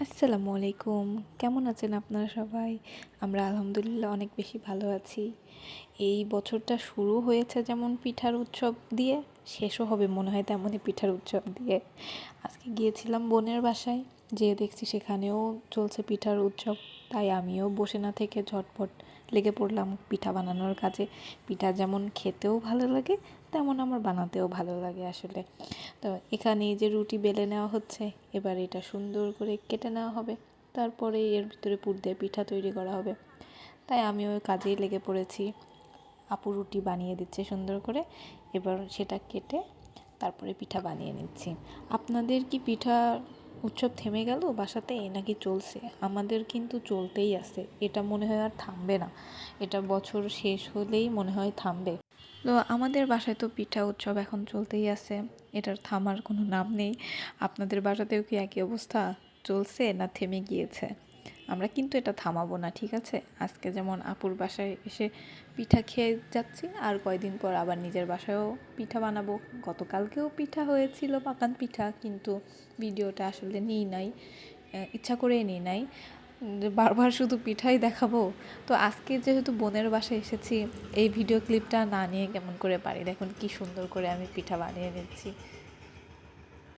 আসসালামু আলাইকুম। কেমন আছেন আপনারা সবাই? আমরা আলহামদুলিল্লাহ অনেক বেশি ভালো আছি। এই বছরটা শুরু হয়েছে যেমন পিঠার উৎসব দিয়ে, শেষও হবে মনে হয় তেমনই পিঠার উৎসব দিয়ে। আজকে গিয়েছিলাম বোনের বাসায়, যেয়ে দেখছি সেখানেও চলছে পিঠার উৎসব। তাই আমিও বসে না থেকে ঝটপট লেগে পড়লাম পিঠা বানানোর কাজে। পিঠা যেমন খেতেও ভালো লাগে, তেমন আমার বানাতেও ভালো লাগে আসলে। তো এখানে এই যে রুটি বেলে নেওয়া হচ্ছে, এবার এটা সুন্দর করে কেটে নেওয়া হবে, তারপরে এর ভিতরে পুর দিয়ে পিঠা তৈরি করা হবে। তাই আমি ওই কাজেই লেগে পড়েছি। আপু রুটি বানিয়ে দিচ্ছে সুন্দর করে, এবার সেটা কেটে তারপরে পিঠা বানিয়ে নিচ্ছি। আপনাদের কি পিঠা উৎসব থেমে গেল বাসাতে, নাকি চলছে? আমাদের কিন্তু চলতেই আছে, এটা মনে হয় আর থামবে না। এটা বছর শেষ হলেই মনে হয় থামবে। তো আমাদের বাসায় তো পিঠা উৎসব এখন চলতেই আছে, এটার থামার কোনো নাম নেই। আপনাদের বাসাতেও কি একই অবস্থা, চলছে না থেমে গিয়েছে? আমরা কিন্তু এটা থামাবো না, ঠিক আছে? আজকে যেমন আপুর বাসায় এসে পিঠা খেয়ে যাচ্ছি, আর কয়দিন পর আবার নিজের বাসায়ও পিঠা বানাবো। গতকালকেও পিঠা হয়েছিল, পাকান পিঠা, কিন্তু ভিডিওটা আসলে নিই নাই, ইচ্ছা করেই নিই নাই। বারবার শুধু পিঠাই দেখাবো। তো আজকে যেহেতু বোনের বাসায় এসেছি, এই ভিডিও ক্লিপটা না নিয়ে কেমন করে পারি? দেখুন কি সুন্দর করে আমি পিঠা বানিয়ে নিচ্ছি।